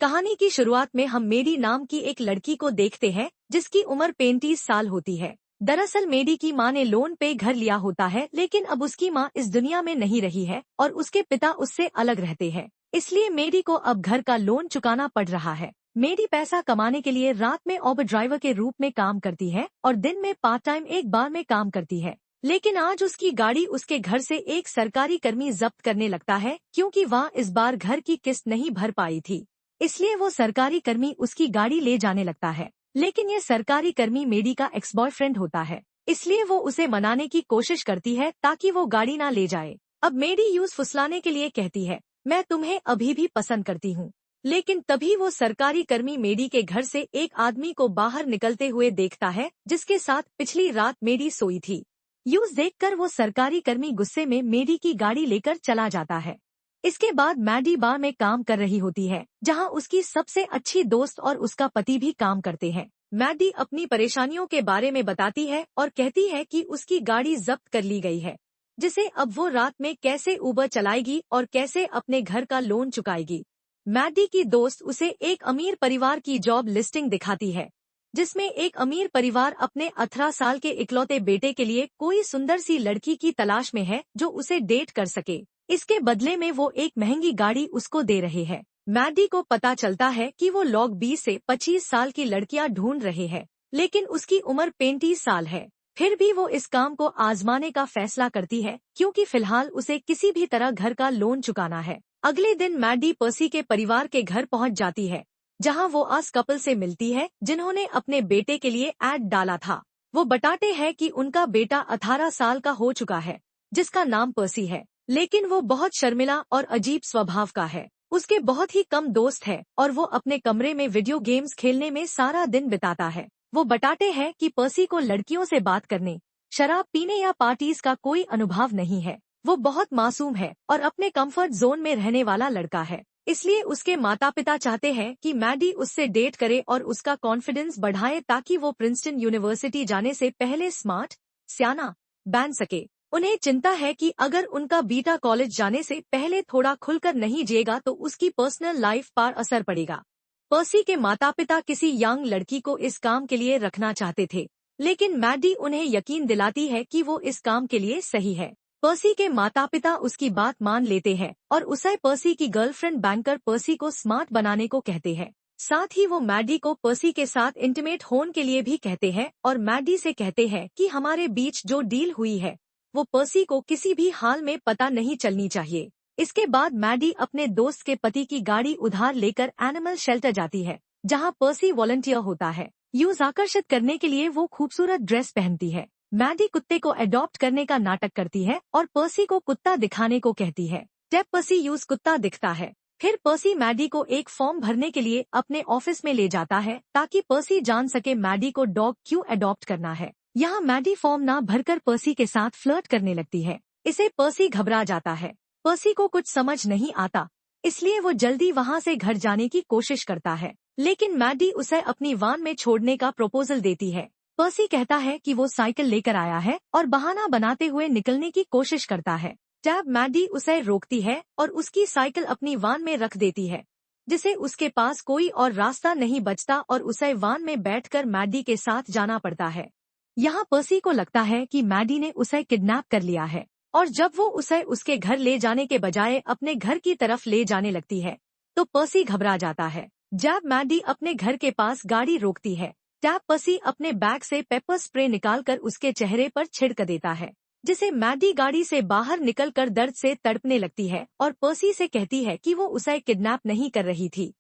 कहानी की शुरुआत में हम मेडी नाम की एक लड़की को देखते हैं जिसकी उम्र 35 साल होती है। दरअसल मेडी की मां ने लोन पे घर लिया होता है, लेकिन अब उसकी मां इस दुनिया में नहीं रही है और उसके पिता उससे अलग रहते हैं। इसलिए मेडी को अब घर का लोन चुकाना पड़ रहा है। मेडी पैसा कमाने के लिए रात में ऑटो ड्राइवर के रूप में काम करती है और दिन में पार्ट टाइम एक बार में काम करती है। लेकिन आज उसकी गाड़ी उसके घर से एक सरकारी कर्मी जब्त करने लगता है, क्योंकि वह इस बार घर की किस्त नहीं भर पाई थी। इसलिए वो सरकारी कर्मी उसकी गाड़ी ले जाने लगता है। लेकिन ये सरकारी कर्मी मेडी का एक्स बॉयफ्रेंड होता है, इसलिए वो उसे मनाने की कोशिश करती है ताकि वो गाड़ी ना ले जाए। अब मेडी यूज फुसलाने के लिए कहती है, मैं तुम्हें अभी भी पसंद करती हूँ। लेकिन तभी वो सरकारी कर्मी मेडी के घर से एक आदमी को बाहर निकलते हुए देखता है, जिसके साथ पिछली रात मेडी सोई थी। यूज देखकर वो सरकारी कर्मी गुस्से में मेडी की गाड़ी लेकर चला जाता है। इसके बाद मैडी बार में काम कर रही होती है, जहां उसकी सबसे अच्छी दोस्त और उसका पति भी काम करते हैं। मैडी अपनी परेशानियों के बारे में बताती है और कहती है कि उसकी गाड़ी जब्त कर ली गई है, जिसे अब वो रात में कैसे उबर चलाएगी और कैसे अपने घर का लोन चुकाएगी। मैडी की दोस्त उसे एक अमीर परिवार की जॉब लिस्टिंग दिखाती है, जिसमें एक अमीर परिवार अपने 18 साल के इकलौते बेटे के लिए कोई सुंदर सी लड़की की तलाश में है जो उसे डेट कर सके। इसके बदले में वो एक महंगी गाड़ी उसको दे रहे हैं। मैडी को पता चलता है कि वो लोग 20 से 25 साल की लड़कियां ढूंढ रहे हैं, लेकिन उसकी उम्र 35 साल है। फिर भी वो इस काम को आजमाने का फैसला करती है, क्योंकि फिलहाल उसे किसी भी तरह घर का लोन चुकाना है। अगले दिन मैडी पर्सी के परिवार के घर पहुंच जाती है, जहां वो आस कपल से मिलती है जिन्होंने अपने बेटे के लिए एड डाला था। वो बताते हैं कि उनका बेटा 18 साल का हो चुका है, जिसका नाम पर्सी है, लेकिन वो बहुत शर्मिला और अजीब स्वभाव का है। उसके बहुत ही कम दोस्त है और वो अपने कमरे में वीडियो गेम्स खेलने में सारा दिन बिताता है। वो बताते हैं कि पर्सी को लड़कियों से बात करने, शराब पीने या पार्टीज का कोई अनुभव नहीं है। वो बहुत मासूम है और अपने कंफर्ट जोन में रहने वाला लड़का है। इसलिए उसके माता पिता चाहते हैं कि मैडी उससे डेट करे और उसका कॉन्फिडेंस बढ़ाए, ताकि वो प्रिंसटन यूनिवर्सिटी जाने से पहले स्मार्ट, स्याना बन सके। उन्हें चिंता है कि अगर उनका बीटा कॉलेज जाने से पहले थोड़ा खुलकर नहीं जिएगा तो उसकी पर्सनल लाइफ पर असर पड़ेगा। पर्सी के माता पिता किसी यंग लड़की को इस काम के लिए रखना चाहते थे, लेकिन मैडी उन्हें यकीन दिलाती है कि वो इस काम के लिए सही है। पर्सी के माता पिता उसकी बात मान लेते हैं और उसे पर्सी की गर्लफ्रेंड बनकर पर्सी को स्मार्ट बनाने को कहते हैं। साथ ही वो मैडी को पर्सी के साथ इंटीमेट होने के लिए भी कहते हैं और मैडी से कहते हैं कि हमारे बीच जो डील हुई है वो पर्सी को किसी भी हाल में पता नहीं चलनी चाहिए। इसके बाद मैडी अपने दोस्त के पति की गाड़ी उधार लेकर एनिमल शेल्टर जाती है, जहां पर्सी वॉलंटियर होता है। यूज आकर्षित करने के लिए वो खूबसूरत ड्रेस पहनती है। मैडी कुत्ते को अडॉप्ट करने का नाटक करती है और पर्सी को कुत्ता दिखाने को कहती है। जब पर्सी यूज कुत्ता दिखता है, फिर पर्सी मैडी को एक फॉर्म भरने के लिए अपने ऑफिस में ले जाता है, ताकि पर्सी जान सके मैडी को डॉग क्यों अडॉप्ट करना है। यहाँ मैडी फॉर्म ना भरकर पर्सी के साथ फ्लर्ट करने लगती है। इसे पर्सी घबरा जाता है। पर्सी को कुछ समझ नहीं आता, इसलिए वो जल्दी वहाँ से घर जाने की कोशिश करता है, लेकिन मैडी उसे अपनी वान में छोड़ने का प्रपोजल देती है। पर्सी कहता है कि वो साइकिल लेकर आया है और बहाना बनाते हुए निकलने की कोशिश करता है। जब मैडी उसे रोकती है और उसकी साइकिल अपनी वान में रख देती है, जिसे उसके पास कोई और रास्ता नहीं बचता और उसे वान में बैठकर मैडी के साथ जाना पड़ता है। यहाँ पर्सी को लगता है कि मैडी ने उसे किडनैप कर लिया है और जब वो उसे उसके घर ले जाने के बजाय अपने घर की तरफ ले जाने लगती है, तो पर्सी घबरा जाता है। जब मैडी अपने घर के पास गाड़ी रोकती है, तब पर्सी अपने बैग से पेपर स्प्रे निकालकर उसके चेहरे पर छिड़क देता है, जिसे मैडी गाड़ी से बाहर निकलकर दर्द से तड़पने लगती है और पर्सी से कहती है कि वो उसे किडनैप नहीं कर रही थी,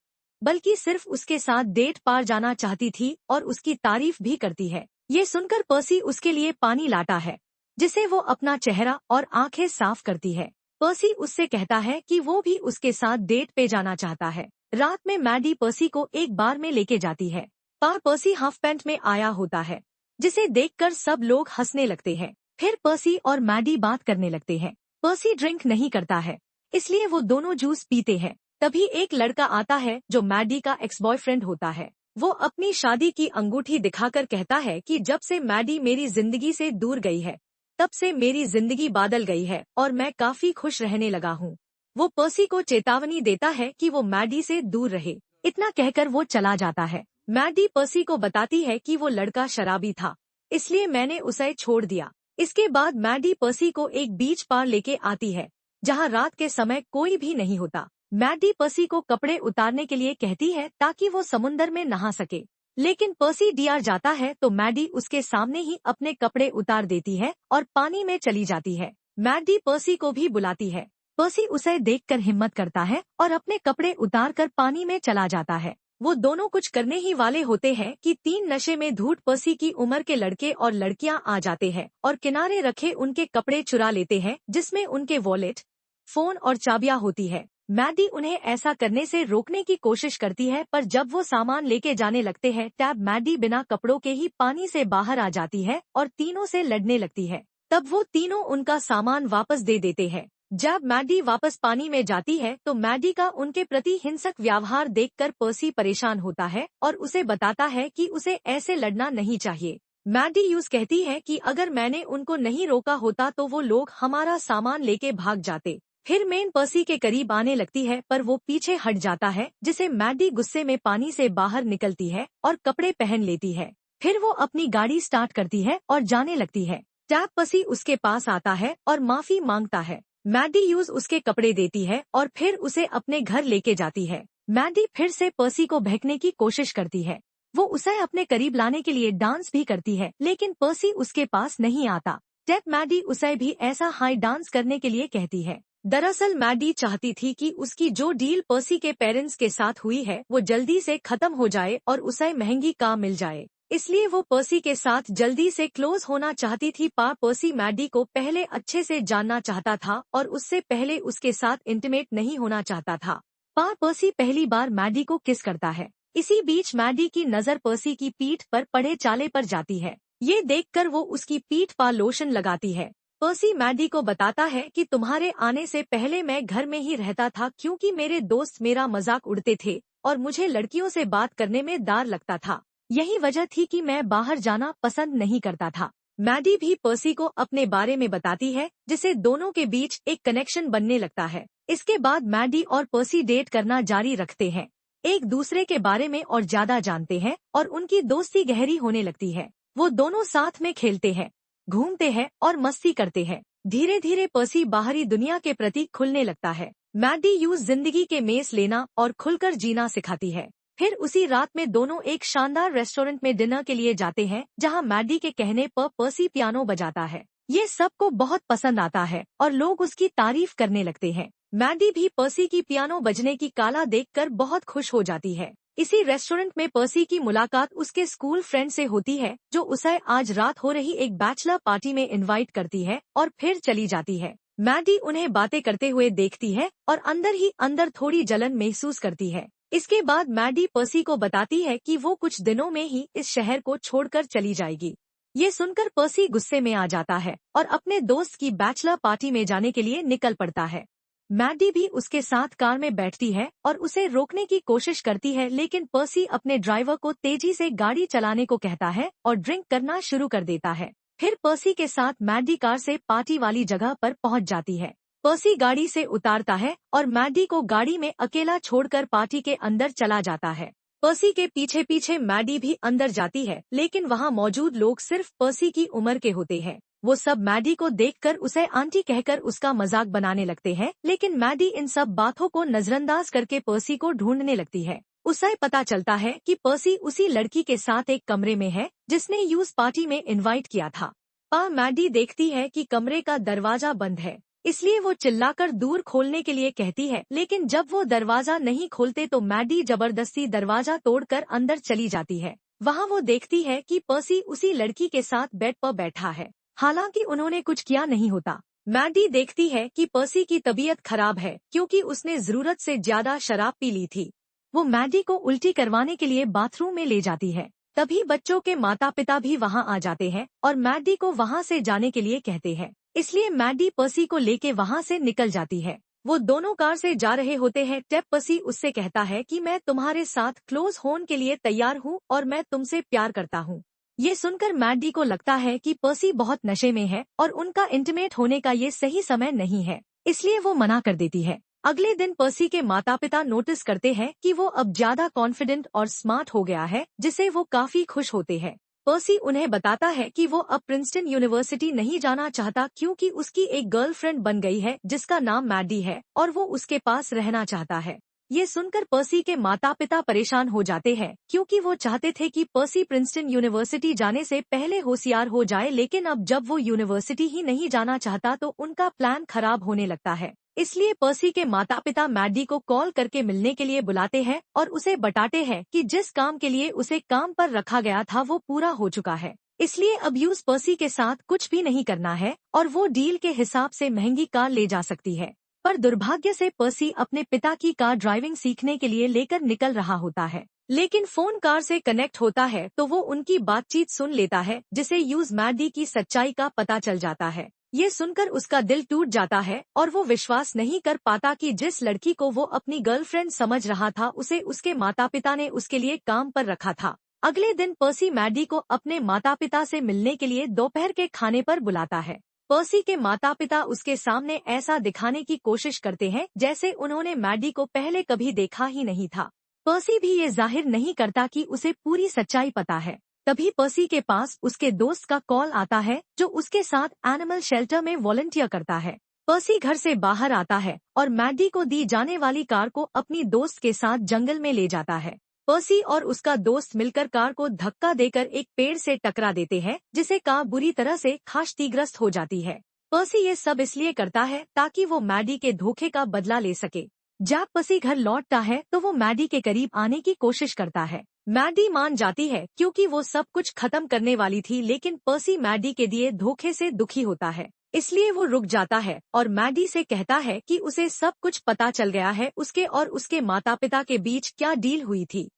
बल्कि सिर्फ उसके साथ डेट पार जाना चाहती थी और उसकी तारीफ भी करती है। ये सुनकर पर्सी उसके लिए पानी लाता है, जिसे वो अपना चेहरा और आंखें साफ करती है। पर्सी उससे कहता है कि वो भी उसके साथ डेट पे जाना चाहता है। रात में मैडी पर्सी को एक बार में लेके जाती है। पर्सी हाफ पैंट में आया होता है, जिसे देखकर सब लोग हंसने लगते हैं। फिर पर्सी और मैडी बात करने लगते हैं। पर्सी ड्रिंक नहीं करता है, इसलिए वो दोनों जूस पीते हैं। तभी एक लड़का आता है जो मैडी का एक्स बॉयफ्रेंड होता है। वो अपनी शादी की अंगूठी दिखाकर कहता है कि जब से मैडी मेरी जिंदगी से दूर गई है, तब से मेरी जिंदगी बदल गई है और मैं काफी खुश रहने लगा हूँ। वो पर्सी को चेतावनी देता है कि वो मैडी से दूर रहे, इतना कहकर वो चला जाता है। मैडी पर्सी को बताती है कि वो लड़का शराबी था, इसलिए मैंने उसे छोड़ दिया। इसके बाद मैडी पर्सी को एक बीच पार लेके आती है, जहाँ रात के समय कोई भी नहीं होता। मैडी पर्सी को कपड़े उतारने के लिए कहती है ताकि वो समुंदर में नहा सके, लेकिन पर्सी डियर जाता है तो मैडी उसके सामने ही अपने कपड़े उतार देती है और पानी में चली जाती है। मैडी पर्सी को भी बुलाती है। पर्सी उसे देखकर हिम्मत करता है और अपने कपड़े उतारकर पानी में चला जाता है। वो दोनों कुछ करने ही वाले होते हैं कि 3 नशे में धूत पर्सी की उम्र के लड़के और लड़कियां आ जाते हैं और किनारे रखे उनके कपड़े चुरा लेते हैं, जिसमें उनके वॉलेट, फोन और चाबियां होती है। मैडी उन्हें ऐसा करने से रोकने की कोशिश करती है, पर जब वो सामान लेके जाने लगते हैं तब मैडी बिना कपड़ों के ही पानी से बाहर आ जाती है और तीनों से लड़ने लगती है। तब वो तीनों उनका सामान वापस दे देते हैं। जब मैडी वापस पानी में जाती है तो मैडी का उनके प्रति हिंसक व्यवहार देखकर पर्सी परेशान होता है और उसे बताता है कि उसे ऐसे लड़ना नहीं चाहिए। मैडी यूज कहती है कि अगर मैंने उनको नहीं रोका होता तो वो लोग हमारा सामान लेके भाग जाते। फिर मेन पर्सी के करीब आने लगती है, पर वो पीछे हट जाता है, जिसे मैडी गुस्से में पानी से बाहर निकलती है और कपड़े पहन लेती है। फिर वो अपनी गाड़ी स्टार्ट करती है और जाने लगती है। टैब पर्सी उसके पास आता है और माफी मांगता है। मैडी यूज उसके कपड़े देती है और फिर उसे अपने घर लेके जाती है। मैडी फिर से पर्सी को बहकने की कोशिश करती है। वो उसे अपने करीब लाने के लिए डांस भी करती है, लेकिन पर्सी उसके पास नहीं आता। टैब मैडी उसे भी ऐसा हाई डांस करने के लिए कहती है। दरअसल मैडी चाहती थी कि उसकी जो डील पर्सी के पेरेंट्स के साथ हुई है वो जल्दी से खत्म हो जाए और उसे महंगी कार मिल जाए, इसलिए वो पर्सी के साथ जल्दी से क्लोज होना चाहती थी। पर्सी मैडी को पहले अच्छे से जानना चाहता था और उससे पहले उसके साथ इंटीमेट नहीं होना चाहता था। पर्सी पहली बार मैडी को किस करता है। इसी बीच मैडी की नजर पर्सी की पीठ पर पड़े चाले पर जाती है। ये देखकर वो उसकी पीठ पर लोशन लगाती है। पर्सी मैडी को बताता है कि तुम्हारे आने से पहले मैं घर में ही रहता था, क्योंकि मेरे दोस्त मेरा मजाक उड़ते थे और मुझे लड़कियों से बात करने में डर लगता था। यही वजह थी कि मैं बाहर जाना पसंद नहीं करता था। मैडी भी पर्सी को अपने बारे में बताती है, जिससे दोनों के बीच एक कनेक्शन बनने लगता है। इसके बाद मैडी और पर्सी डेट करना जारी रखते हैं, एक दूसरे के बारे में और ज्यादा जानते हैं और उनकी दोस्ती गहरी होने लगती है। वो दोनों साथ में खेलते हैं, घूमते हैं और मस्ती करते हैं। धीरे धीरे पर्सी बाहरी दुनिया के प्रति खुलने लगता है। मैडी यूज जिंदगी के मेस लेना और खुलकर जीना सिखाती है। फिर उसी रात में दोनों एक शानदार रेस्टोरेंट में डिनर के लिए जाते हैं, जहां मैडी के कहने पर पर्सी पियानो बजाता है। ये सबको बहुत पसंद आता है और लोग उसकी तारीफ करने लगते हैं। मैडी भी पर्सी की पियानो बजने की कला देखकर बहुत खुश हो जाती है। इसी रेस्टोरेंट में पर्सी की मुलाकात उसके स्कूल फ्रेंड से होती है, जो उसे आज रात हो रही एक बैचलर पार्टी में इनवाइट करती है और फिर चली जाती है। मैडी उन्हें बातें करते हुए देखती है और अंदर ही अंदर थोड़ी जलन महसूस करती है। इसके बाद मैडी पर्सी को बताती है कि वो कुछ दिनों में ही इस शहर को छोड़कर चली जाएगी। ये सुनकर पर्सी गुस्से में आ जाता है और अपने दोस्त की बैचलर पार्टी में जाने के लिए निकल पड़ता है। मैडी भी उसके साथ कार में बैठती है और उसे रोकने की कोशिश करती है, लेकिन पर्सी अपने ड्राइवर को तेजी से गाड़ी चलाने को कहता है और ड्रिंक करना शुरू कर देता है। फिर पर्सी के साथ मैडी कार से पार्टी वाली जगह पर पहुंच जाती है। पर्सी गाड़ी से उतारता है और मैडी को गाड़ी में अकेला छोड़कर पार्टी के अंदर चला जाता है। पर्सी के पीछे पीछे मैडी भी अंदर जाती है, लेकिन वहां मौजूद लोग सिर्फ पर्सी की उम्र के होते हैं। वो सब मैडी को देखकर उसे आंटी कहकर उसका मजाक बनाने लगते हैं, लेकिन मैडी इन सब बातों को नजरअंदाज करके पर्सी को ढूंढने लगती है। उसे पता चलता है कि पर्सी उसी लड़की के साथ एक कमरे में है जिसने यूज पार्टी में इनवाइट किया था। मैडी देखती है कि कमरे का दरवाजा बंद है, इसलिए वो चिल्लाकर दूर खोलने के लिए कहती है, लेकिन जब वो दरवाजा नहीं खोलते तो मैडी जबरदस्ती दरवाजा तोड़कर अंदर चली जाती है। वहाँ वो देखती है कि पर्सी उसी लड़की के साथ बेड पर बैठा है, हालांकि उन्होंने कुछ किया नहीं होता। मैडी देखती है कि पर्सी की तबीयत खराब है, क्योंकि उसने जरूरत से ज्यादा शराब पी ली थी। वो मैडी को उल्टी करवाने के लिए बाथरूम में ले जाती है। तभी बच्चों के माता पिता भी वहाँ आ जाते हैं और मैडी को वहाँ से जाने के लिए कहते हैं, इसलिए मैडी पर्सी को लेके वहाँ से निकल जाती है। वो दोनों कार से जा रहे होते हैं। टेप पर्सी उससे कहता है कि मैं तुम्हारे साथ क्लोज होने के लिए तैयार हूँ और मैं तुमसे प्यार करता हूँ। ये सुनकर मैडी को लगता है कि पर्सी बहुत नशे में है और उनका इंटीमेट होने का ये सही समय नहीं है, इसलिए वो मना कर देती है। अगले दिन पर्सी के माता पिता नोटिस करते हैं कि वो अब ज्यादा कॉन्फिडेंट और स्मार्ट हो गया है, जिसे वो काफी खुश होते हैं। पर्सी उन्हें बताता है कि वो अब प्रिंसटन यूनिवर्सिटी नहीं जाना चाहता क्योंकि उसकी एक गर्लफ्रेंड बन गई है जिसका नाम मैडी है और वो उसके पास रहना चाहता है। ये सुनकर पर्सी के माता पिता परेशान हो जाते हैं क्योंकि वो चाहते थे कि पर्सी प्रिंसटन यूनिवर्सिटी जाने से पहले होशियार हो जाए, लेकिन अब जब वो यूनिवर्सिटी ही नहीं जाना चाहता तो उनका प्लान खराब होने लगता है। इसलिए पर्सी के माता पिता मैडी को कॉल करके मिलने के लिए बुलाते हैं और उसे बताते हैं कि जिस काम के लिए उसे काम पर रखा गया था वो पूरा हो चुका है। इसलिए अब यूज पर्सी के साथ कुछ भी नहीं करना है और वो डील के हिसाब से महंगी कार ले जा सकती है। पर दुर्भाग्य से पर्सी अपने पिता की कार ड्राइविंग सीखने के लिए लेकर निकल रहा होता है, लेकिन फोन कार से कनेक्ट होता है तो वो उनकी बातचीत सुन लेता है, जिसे यूज मैडी की सच्चाई का पता चल जाता है। ये सुनकर उसका दिल टूट जाता है और वो विश्वास नहीं कर पाता कि जिस लड़की को वो अपनी गर्लफ्रेंड समझ रहा था उसे उसके माता पिता ने उसके लिए काम पर रखा था। अगले दिन पर्सी मैडी को अपने माता पिता से मिलने के लिए दोपहर के खाने पर बुलाता है। पर्सी के माता पिता उसके सामने ऐसा दिखाने की कोशिश करते हैं जैसे उन्होंने मैडी को पहले कभी देखा ही नहीं था। पर्सी भी ये जाहिर नहीं करता कि उसे पूरी सच्चाई पता है। तभी पर्सी के पास उसके दोस्त का कॉल आता है जो उसके साथ एनिमल शेल्टर में वॉलंटियर करता है। पर्सी घर से बाहर आता है और मैडी को दी जाने वाली कार को अपनी दोस्त के साथ जंगल में ले जाता है। पर्सी और उसका दोस्त मिलकर कार को धक्का देकर एक पेड़ से टकरा देते हैं, जिसे कार बुरी तरह से क्षतिग्रस्त हो जाती है। पर्सी ये सब इसलिए करता है ताकि वो मैडी के धोखे का बदला ले सके। जब पर्सी घर लौटता है तो वो मैडी के करीब आने की कोशिश करता है। मैडी मान जाती है क्योंकि वो सब कुछ खत्म करने वाली थी, लेकिन पर्सी मैडी के दिए धोखे से दुखी होता है, इसलिए वो रुक जाता है और मैडी से कहता है कि उसे सब कुछ पता चल गया है, उसके और उसके माता पिता के बीच क्या डील हुई थी।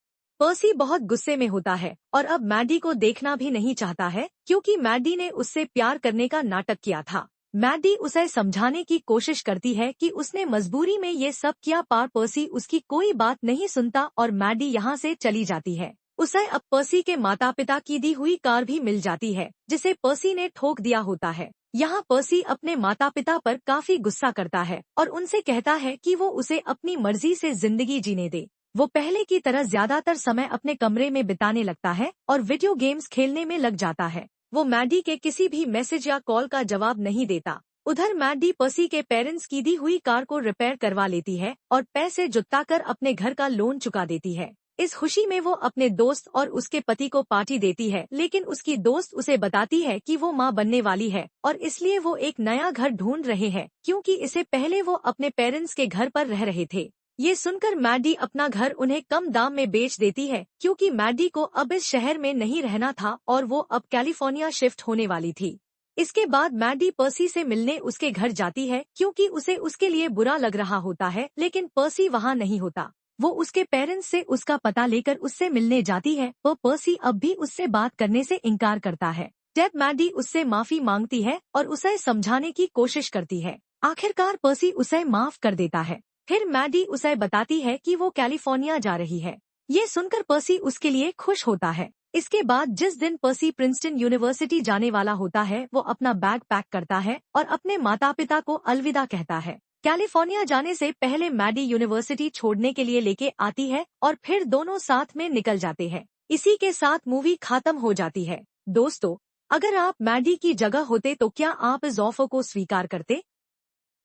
पर्सी बहुत गुस्से में होता है और अब मैडी को देखना भी नहीं चाहता है क्योंकि मैडी ने उससे प्यार करने का नाटक किया था। मैडी उसे समझाने की कोशिश करती है कि उसने मजबूरी में ये सब किया, पर पर्सी उसकी कोई बात नहीं सुनता और मैडी यहाँ से चली जाती है। उसे अब पर्सी के माता पिता की दी हुई कार भी मिल जाती है जिसे पर्सी ने ठोक दिया होता है। यहाँ पर्सी अपने माता पिता पर काफी गुस्सा करता है और उनसे कहता है कि वो उसे अपनी मर्जी से जिंदगी जीने दे। वो पहले की तरह ज्यादातर समय अपने कमरे में बिताने लगता है और वीडियो गेम्स खेलने में लग जाता है। वो मैडी के किसी भी मैसेज या कॉल का जवाब नहीं देता। उधर मैडी पर्सी के पेरेंट्स की दी हुई कार को रिपेयर करवा लेती है और पैसे जुटाकर अपने घर का लोन चुका देती है। इस खुशी में वो अपने दोस्त और उसके पति को पार्टी देती है, लेकिन उसकी दोस्त उसे बताती है कि वो मां बनने वाली है और इसलिए वो एक नया घर ढूंढ रहे हैं क्योंकि इससे पहले वो अपने पेरेंट्स के घर पर रह रहे थे। ये सुनकर मैडी अपना घर उन्हें कम दाम में बेच देती है क्योंकि मैडी को अब इस शहर में नहीं रहना था और वो अब कैलिफोर्निया शिफ्ट होने वाली थी। इसके बाद मैडी पर्सी से मिलने उसके घर जाती है क्योंकि उसे उसके लिए बुरा लग रहा होता है, लेकिन पर्सी वहाँ नहीं होता। वो उसके पेरेंट्स से उसका पता लेकर उससे मिलने जाती है पर पर्सी अब भी उससे बात करने से इनकार करता है। जब मैडी उससे माफी मांगती है और उसे समझाने की कोशिश करती है, आखिरकार पर्सी उसे माफ कर देता है। फिर मैडी उसे बताती है कि वो कैलिफोर्निया जा रही है। ये सुनकर पर्सी उसके लिए खुश होता है। इसके बाद जिस दिन पर्सी प्रिंसटन यूनिवर्सिटी जाने वाला होता है, वो अपना बैग पैक करता है और अपने माता पिता को अलविदा कहता है। कैलिफोर्निया जाने से पहले मैडी यूनिवर्सिटी छोड़ने के लिए लेके आती है और फिर दोनों साथ में निकल जाते हैं। इसी के साथ मूवी खत्म हो जाती है। दोस्तों, अगर आप मैडी की जगह होते तो क्या आप इस ऑफर को स्वीकार करते?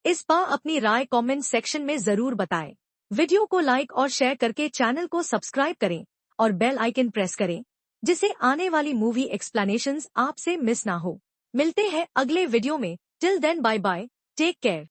इस पर अपनी राय कमेंट सेक्शन में जरूर बताएं। वीडियो को लाइक और शेयर करके चैनल को सब्सक्राइब करें और बेल आइकन प्रेस करें, जिससे आने वाली मूवी एक्सप्लेनेशंस आपसे मिस ना हो। मिलते हैं अगले वीडियो में। Till then bye bye, take care.